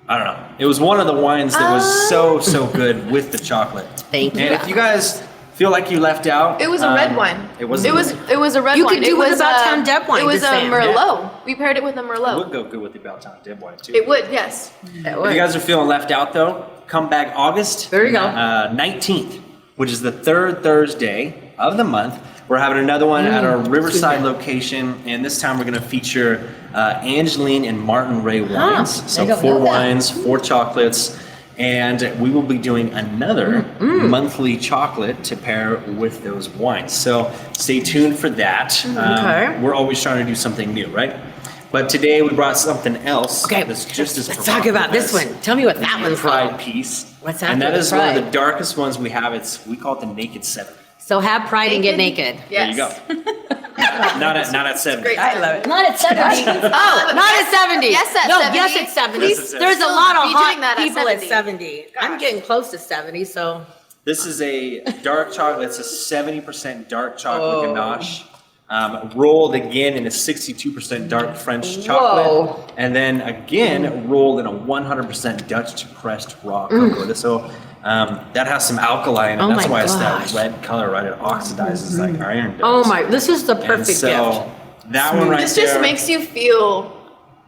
I don't know. It was one of the wines that was so good with the chocolate. Thank you. And if you guys feel like you left out. It was a red wine. It was a red You wine. could do it was with About Town Deb wine, It was just a saying. Merlot. We paired it with a It Merlot. would go good with the About Town Deb wine too. It would, yes. If you guys are feeling left out though, come back August There you go. 19th, which is the 3rd Thursday of the month. We're having another one at our Riverside location, and this time we're going to feature Angeline and Martin Ray wines. I So don't 4 know that. wines, 4 chocolates, and we will be doing another monthly chocolate to pair with those wines. So stay tuned for that. Okay. We're always trying to do something new, right? But today we brought something else Okay, that's just as let's talk about this provocative one. Tell me what that one's Pride called. piece. What's that And that for the is one of Pride? the darkest ones we have. We call it the Naked 7. So have pride and get naked. There you go. not at 70. I love it. Not at 70. Oh, not at 70. Yes, at no, 70. yes, at 70. Yes, at 70. There's a lot of Be doing hot that at people at 70. 70. I'm getting close to 70, so. This is a dark chocolate. It's a 70% dark chocolate ganache. rolled again in a 62% dark French chocolate, and then again rolled in a 100% Dutch pressed raw cocoa. So that has some alkali in it. That's why it's that red color, right? It oxidizes like iron does. Oh my, this is the perfect gift. That one right This there. just makes you feel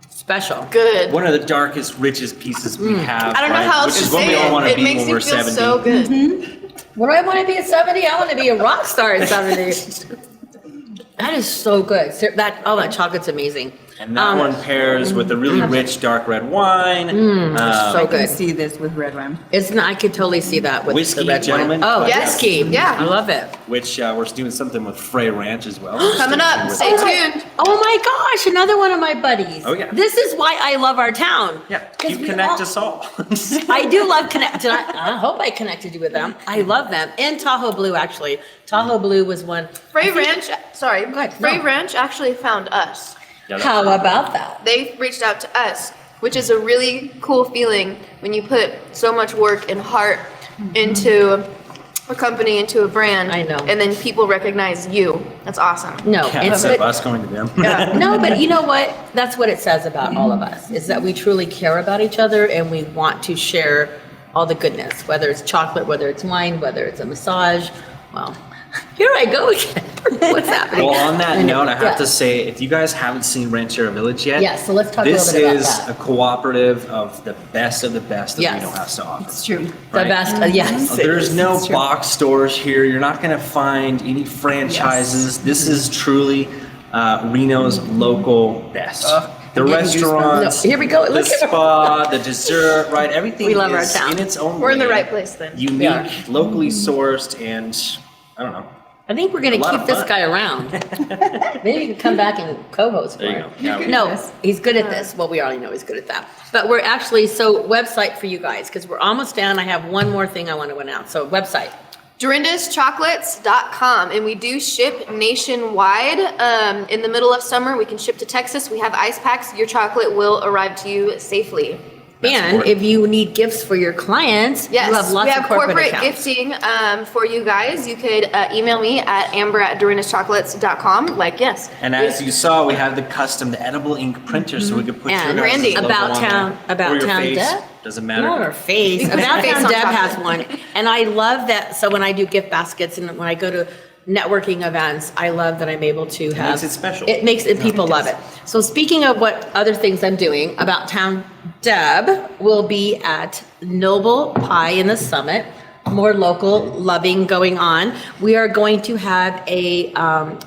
special. Good. One of the darkest, richest pieces we have. I don't know how else which to is what say we all want to it. be It makes when you we're feel 70. so good. What do I want to be at 70? I want to be a rock star at 70. That is so good. That chocolate's amazing. And that one pairs with a really rich dark red wine. So I good. can see this with red wine. It's not, I could totally see that with Whiskey, the red gentlemen. wine. Oh, Yes. whiskey. Yeah. I love it. Which we're doing something with Frey Ranch as well. Coming up. Stay tuned. Oh my gosh, another one of my buddies. Oh, yeah. This is why I love our town. Yeah, you connect us all. I do love connect. I hope I connected you with them. I love them. And Tahoe Blue, actually. Tahoe Blue was one. Frey Ranch, sorry. Go ahead. Frey No. Ranch actually found us. How about that? They reached out to us, which is a really cool feeling when you put so much work and heart into a company, into a brand. I know. And then people recognize you. That's awesome. No, Yeah, it's instead of us going to them. no, but you know what? That's what it says about all of us, is that we truly care about each other and we want to share all the goodness, whether it's chocolate, whether it's wine, whether it's a massage. Well, here I go again. What's happening? Well, on that note, I have Yeah. to say, if you guys haven't seen Ranchero Village yet, Yeah, so let's talk a little bit about This is that. a cooperative of the best that Yes. Reno has to offer. It's true. The Right. best, yes. There's no It's true. box stores here. You're not going to find any franchises. This is truly Reno's local best. The I'm getting restaurants, goosebumps. No, here we go. the Look at spa, the dessert, right? Everything We love our is town. in its own We're in the way right place then. unique, locally sourced, and I don't know. I think we're going A to lot keep of this fun. guy around. Maybe he can come back and co-host. There you for go. it. Yeah, we- No, he's good at this. Well, we already know he's good at that. But we're actually, so website for you guys, because we're almost done. I have one more thing I want to announce. So website. DorindaSchocolates.com, and we do ship nationwide. In the middle of summer, we can ship to Texas. We have ice packs. Your chocolate will arrive to you safely. And if you need gifts for your clients, Yes, you have lots we have of corporate accounts. gifting for you guys. You could email me at amber@dorindaschocolates.com. Yes. And as you saw, we have the edible ink printer, so we could put And your guys' Randy. logo About on Town- there. About Or your Town face. Deb? Doesn't matter. Not our face. You can About put face Town on Deb chocolate. has one. And I love that. So when I do gift baskets and when I go to networking events, I love that I'm able to have. makes it special. It makes it, people love it. So speaking of what other things I'm doing, About Town Deb will be at Noble Pie in the Summit. More local loving going on. We are going to have a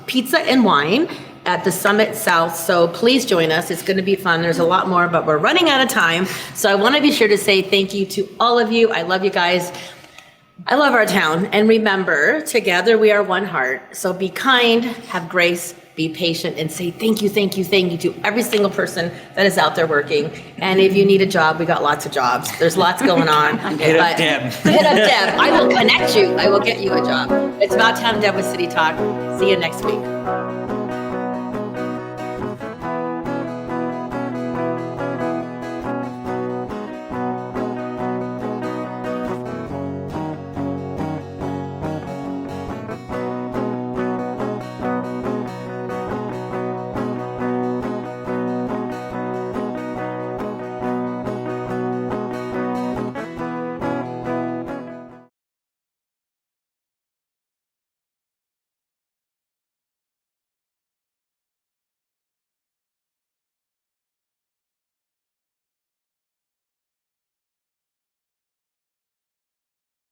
pizza and wine at the Summit South. So please join us. It's going to be fun. There's a lot more, but we're running out of time. So I want to be sure to say thank you to all of you. I love you guys. I love our town. And remember, together we are one heart. So be kind, have grace, be patient, and say thank you to every single person that is out there working. And if you need a job, we got lots of jobs. There's lots going on. Hit up But- Deb. Hit up Deb. I will connect you. I will get you a job. It's About Town Deb with City Talk. See you next week.